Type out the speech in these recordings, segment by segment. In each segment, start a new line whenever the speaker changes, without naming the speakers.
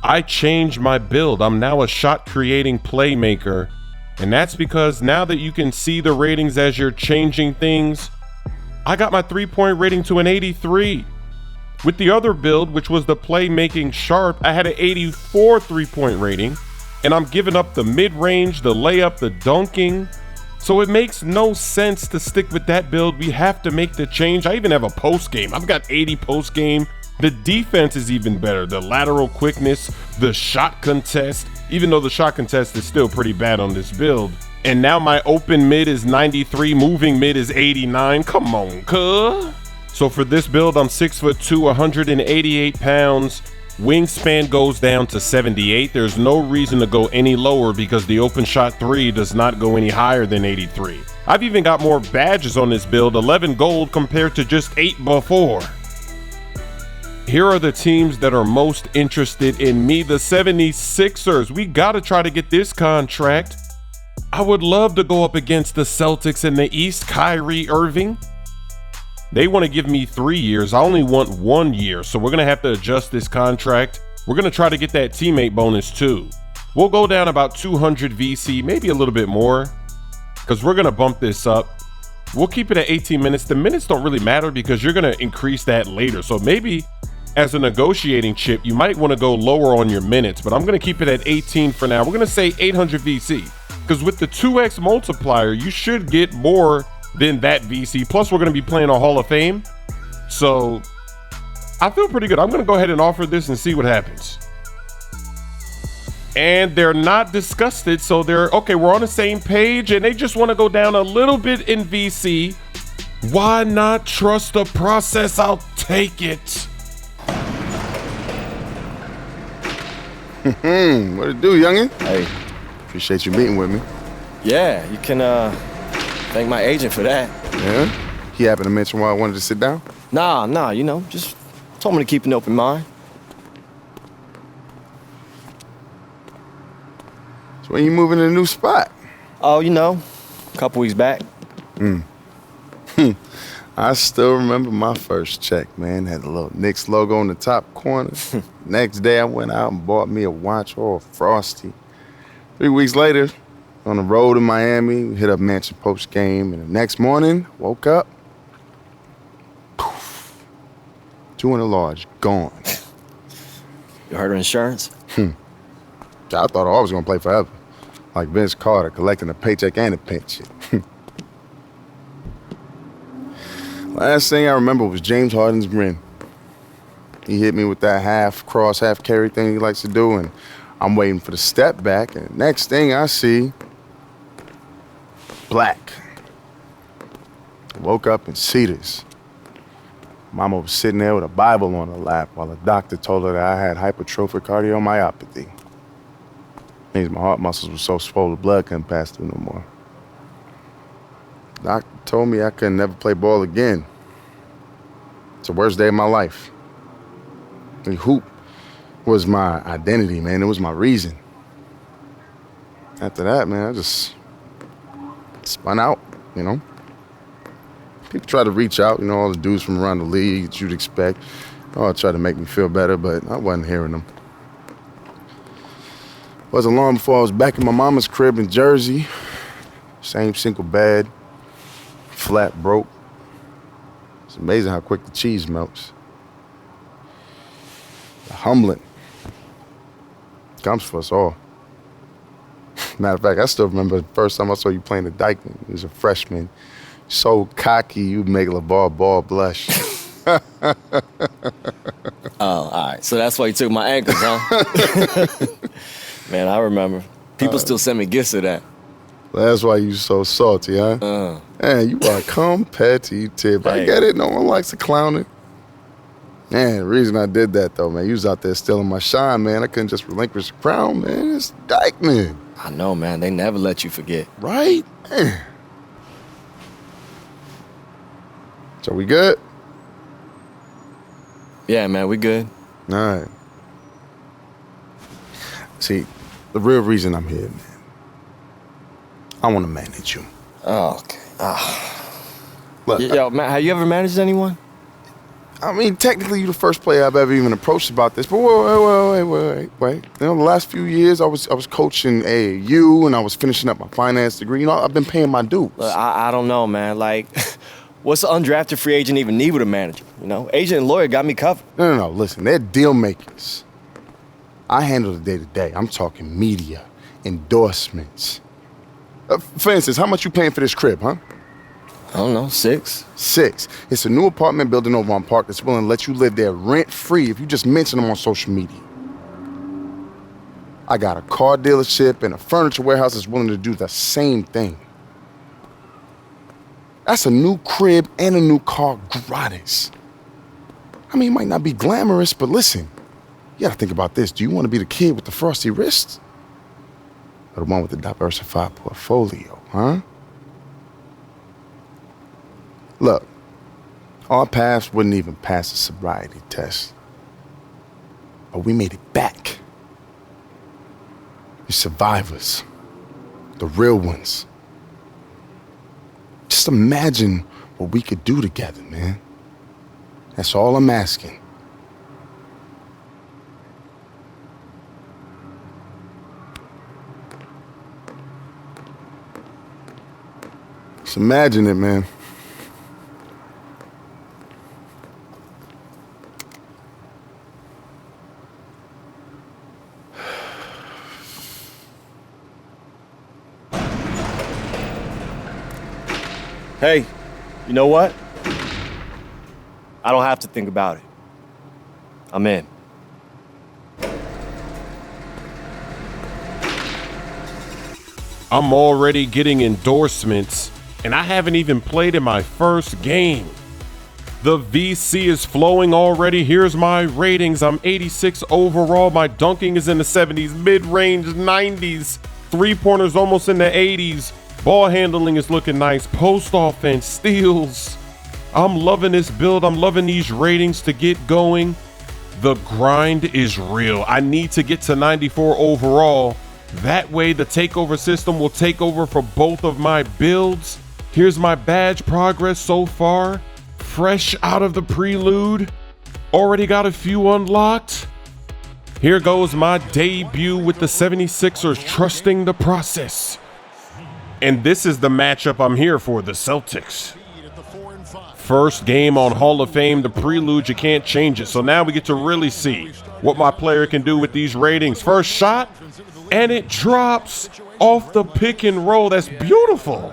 I changed my build. I'm now a shot creating playmaker. And that's because now that you can see the ratings as you're changing things, I got my 3-point rating to an 83. With the other build, which was the playmaking sharp, I had an 84 3-point rating. And I'm giving up the mid-range, the layup, the dunking. So it makes no sense to stick with that build. We have to make the change. I even have a post game. I've got 80 post game. The defense is even better. The lateral quickness, the shot contest, even though the shot contest is still pretty bad on this build. And now my open mid is 93, moving mid is 89. Come on, cuh. So for this build, I'm 6'2", 188 pounds. Wingspan goes down to 78. There's no reason to go any lower because the open shot 3 does not go any higher than 83. I've even got more badges on this build, 11 gold compared to just 8 before. Here are the teams that are most interested in me, the 76ers. We gotta try to get this contract. I would love to go up against the Celtics in the East, Kyrie Irving. They want to give me 3 years. I only want 1 year, so we're gonna have to adjust this contract. We're gonna try to get that teammate bonus too. We'll go down about 200 VC, maybe a little bit more, because we're gonna bump this up. We'll keep it at 18 minutes. The minutes don't really matter because you're gonna increase that later. So maybe as a negotiating chip, you might want to go lower on your minutes, but I'm going to keep it at 18 for now. We're going to say 800 VC because with the 2x multiplier, you should get more than that VC. Plus, we're going to be playing a Hall of Fame. So I feel pretty good. I'm going to go ahead and offer this and see what happens. And they're not disgusted. So they're okay. We're on the same page and they just want to go down a little bit in VC. Why not trust the process? I'll take it.
What it do, youngin'?
Hey.
Appreciate you meeting with me.
Yeah, you can thank my agent for that.
Yeah? He happened to mention why I wanted to sit down?
Nah, you know, just told me to keep an open mind.
So when you moving to a new spot?
Oh, you know, a couple weeks back.
I still remember my first check, man. Had a little Knicks logo in the top corner. Next day, I went out and bought me a watch or a Frosty. 3 weeks later, on the road in Miami, we hit up Mansion post game, and the next morning, woke up, poof, 200 large, gone.
You heard of insurance?
I thought I was gonna play forever. Like Vince Carter, collecting a paycheck and a pension. Last thing I remember was James Harden's grin. He hit me with that half cross, half carry thing he likes to do, and I'm waiting for the step back, and next thing I see, black. I woke up in Cedars. Mama was sitting there with a Bible on her lap while the doctor told her that I had hypertrophic cardiomyopathy. Means my heart muscles were so swollen the blood couldn't pass through no more. Doctor told me I could never play ball again. It's the worst day of my life. The hoop was my identity, man. It was my reason. After that, man, I just spun out, you know. People try to reach out, you know, all the dudes from around the league that you'd expect. All try to make me feel better, but I wasn't hearing them. Wasn't long before I was back in my mama's crib in Jersey. Same single bed. Flat broke. It's amazing how quick the cheese melts. Humbling. Comes for us all. Matter of fact, I still remember the first time I saw you playing the Dykeman. You was a freshman. So cocky, you'd make LeVar Ball blush.
Oh, all right. So that's why you took my ankles, huh? Man, I remember. People still send me gifts of that.
That's why you so salty, huh? Man, you are competitive. Hey. I get it. No one likes to clown it. Man, the reason I did that, though, man, you was out there stealing my shine, man. I couldn't just relinquish the crown, man. It's Dykeman.
I know, man. They never let you forget.
Right? Man. So we good?
Yeah, man, we good.
All right. See, the real reason I'm here, man, I want to manage you.
Oh, okay.
Look,
Yo, man, have you ever managed anyone?
I mean, technically, you're the first player I've ever even approached about this. But wait. You know, the last few years, I was coaching AAU, and I was finishing up my finance degree. You know, I've been paying my dues.
Look, I don't know, man. Like, what's an undrafted free agent even need with a manager? You know, agent and lawyer got me covered.
No. Listen, they're deal makers. I handle the day-to-day. I'm talking media, endorsements. For instance, how much you paying for this crib, huh?
I don't know, 6.
6. It's a new apartment building over on Park that's willing to let you live there rent-free if you just mention them on social media. I got a car dealership and a furniture warehouse that's willing to do the same thing. That's a new crib and a new car gratis. I mean, it might not be glamorous, but listen, you gotta think about this. Do you want to be the kid with the frosty wrists? Or the one with the diversified portfolio, huh? Look, our paths wouldn't even pass a sobriety test. But we made it back. You're survivors. The real ones. Just imagine what we could do together, man. That's all I'm asking. Just imagine it, man.
Hey, you know what? I don't have to think about it. I'm in.
I'm already getting endorsements, and I haven't even played in my first game. The VC is flowing already. Here's my ratings. I'm 86 overall. My dunking is in the 70s, mid-range 90s, three-pointers almost in the 80s. Ball handling is looking nice. Post offense, steals. I'm loving this build. I'm loving these ratings to get going. The grind is real. I need to get to 94 overall. That way the takeover system will take over for both of my builds. Here's my badge progress so far. Fresh out of the prelude. Already got a few unlocked. Here goes my debut with the 76ers, trusting the process. And this is the matchup I'm here for, the Celtics. First game on Hall of Fame, the prelude, you can't change it. So now we get to really see what my player can do with these ratings. First shot, and it drops off the pick and roll. That's beautiful.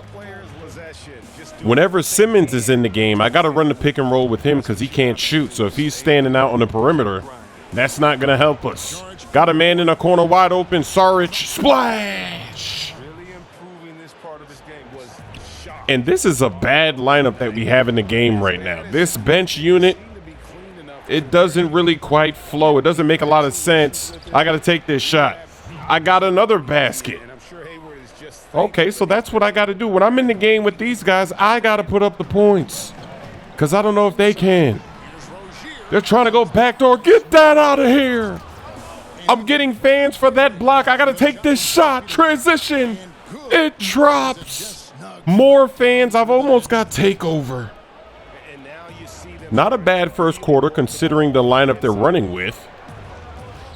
Whenever Simmons is in the game, I got to run the pick and roll with him because he can't shoot. So if he's standing out on the perimeter, that's not going to help us. Got a man in a corner wide open. Saric, splash. And this is a bad lineup that we have in the game right now. This bench unit, it doesn't really quite flow. It doesn't make a lot of sense. I got to take this shot. I got another basket. Okay, so that's what I got to do. When I'm in the game with these guys, I got to put up the points because I don't know if they can. They're trying to go backdoor. Get that out of here. I'm getting fans for that block. I got to take this shot. Transition. It drops. More fans. I've almost got takeover. Not a bad first quarter considering the lineup they're running with.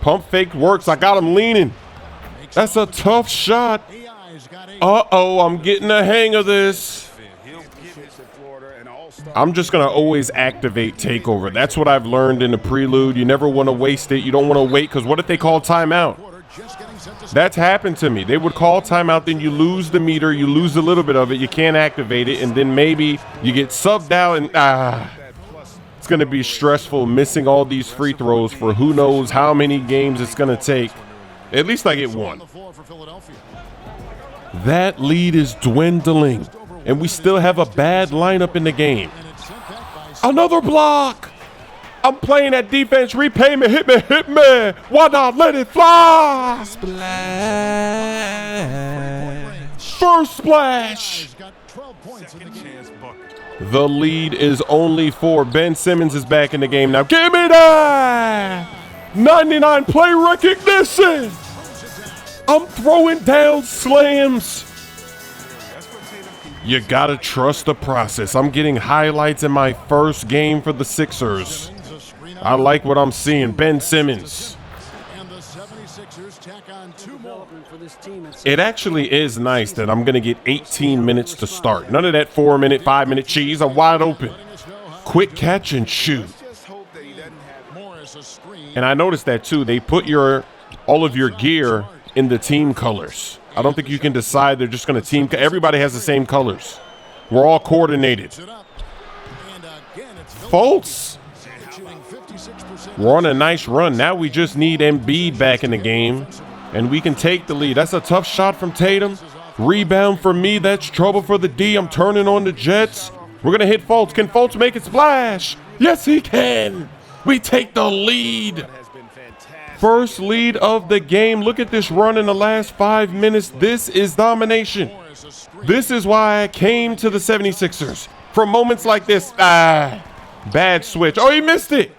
Pump fake works. I got him leaning. That's a tough shot. Uh-oh, I'm getting the hang of this. I'm just going to always activate takeover. That's what I've learned in the prelude. You never want to waste it. You don't want to wait because what if they call timeout? That's happened to me. They would call timeout, then you lose the meter, you lose a little bit of it, you can't activate it, and then maybe you get subbed out and it's going to be stressful missing all these free throws for who knows how many games it's going to take. At least I get one. That lead is dwindling, and we still have a bad lineup in the game. Another block. I'm playing that defense. Repay me, hit me, hit me. Why not let it fly? Splash. First splash. The lead is only 4. Ben Simmons is back in the game now. Give me that. 99 play recognition. I'm throwing down slams. You gotta trust the process. I'm getting highlights in my first game for the Sixers. I like what I'm seeing. Ben Simmons. It actually is nice that I'm gonna get 18 minutes to start. None of that 4-minute, 5-minute cheese. I'm wide open. Quick catch and shoot. And I noticed that too. They put all of your gear in the team colors. I don't think you can decide they're just going to team. Everybody has the same colors. We're all coordinated. Fultz. We're on a nice run. Now we just need Embiid back in the game, and we can take the lead. That's a tough shot from Tatum. Rebound for me. That's trouble for the D. I'm turning on the Jets. We're going to hit Fultz. Can Fultz make it splash? Yes, he can. We take the lead. First lead of the game. Look at this run in the last 5 minutes. This is domination. This is why I came to the 76ers. For moments like this. Bad switch. Oh, he missed it.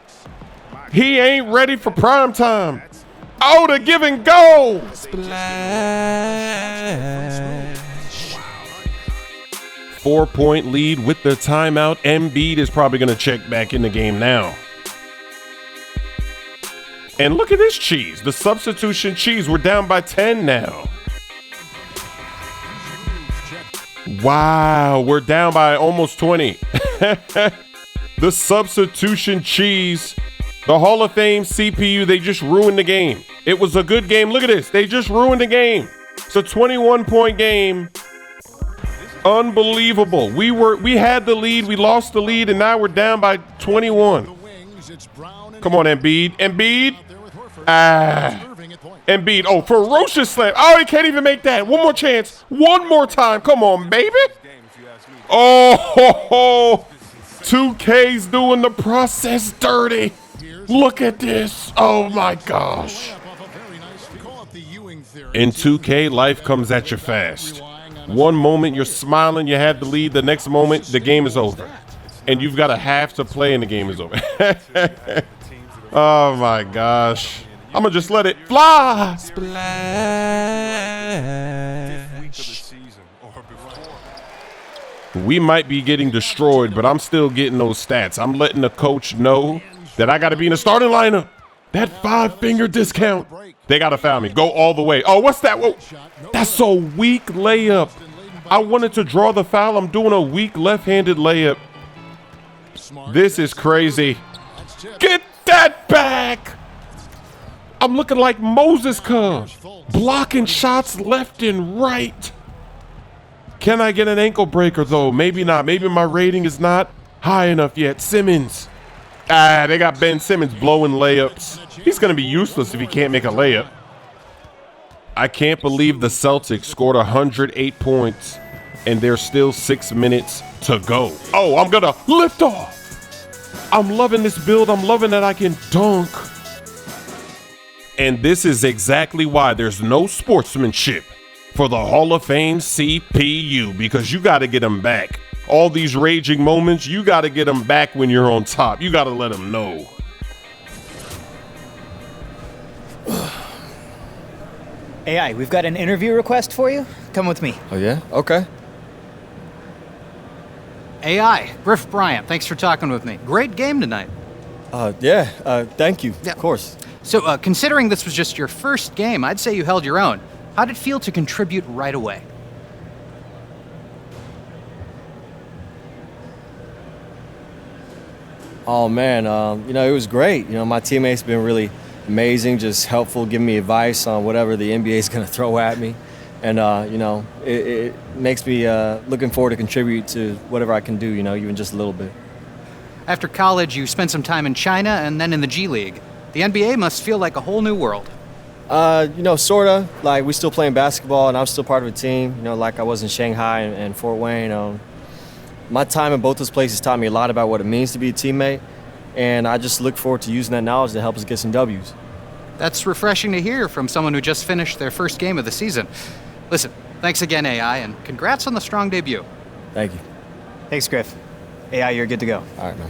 He ain't ready for prime time. Oh, the give and go. Splash. 4-point lead with the timeout. Embiid is probably going to check back in the game now. And look at this cheese. The substitution cheese. We're down by 10 now. Wow, we're down by almost 20. The substitution cheese. The Hall of Fame CPU, they just ruined the game. It was a good game. Look at this. They just ruined the game. It's a 21-point game. Unbelievable. We had the lead. We lost the lead, and now we're down by 21. Come on, Embiid. Embiid. Embiid. Oh, ferocious slam. Oh, he can't even make that. One more chance. One more time. Come on, baby. Oh, 2K's doing the process dirty. Look at this. Oh, my gosh. In 2K, life comes at you fast. One moment you're smiling, you had the lead. The next moment, the game is over. And you've got a half to play and the game is over. Oh, my gosh. I'm going to just let it fly. Splash. We might be getting destroyed, but I'm still getting those stats. I'm letting the coach know that I got to be in the starting lineup. That 5-finger discount. They got to foul me. Go all the way. Oh, what's that? Whoa. That's a weak layup. I wanted to draw the foul. I'm doing a weak left-handed layup. This is crazy. Get that back. I'm looking like Moses Cub, blocking shots left and right. Can I get an ankle breaker, though? Maybe not. Maybe my rating is not high enough yet. Simmons. They got Ben Simmons blowing layups. He's going to be useless if he can't make a layup. I can't believe the Celtics scored 108 points, and there's still 6 minutes to go. Oh, I'm going to lift off. I'm loving this build. I'm loving that I can dunk. And this is exactly why there's no sportsmanship for the Hall of Fame CPU, because you got to get them back. All these raging moments, you got to get them back when you're on top. You got to let them know.
AI, we've got an interview request for you. Come with me.
Oh, yeah? Okay.
AI, Griff Bryant, thanks for talking with me. Great game tonight.
Thank you.
Yeah.
Of course.
So, considering this was just your first game, I'd say you held your own. How did it feel to contribute right away?
Oh, man, it was great. My teammates been really amazing, just helpful, giving me advice on whatever the NBA is going to throw at me. And, it makes me looking forward to contribute to whatever I can do, even just a little bit.
After college, you spent some time in China and then in the G League. The NBA must feel like a whole new world.
Sort of. Like, we still playing basketball, and I'm still part of a team, like I was in Shanghai and Fort Wayne. My time in both those places taught me a lot about what it means to be a teammate, and I just look forward to using that knowledge to help us get some W's.
That's refreshing to hear from someone who just finished their first game of the season. Listen, thanks again, AI, and congrats on the strong debut.
Thank you.
Thanks, Griff. AI, you're good to go.
All right, man.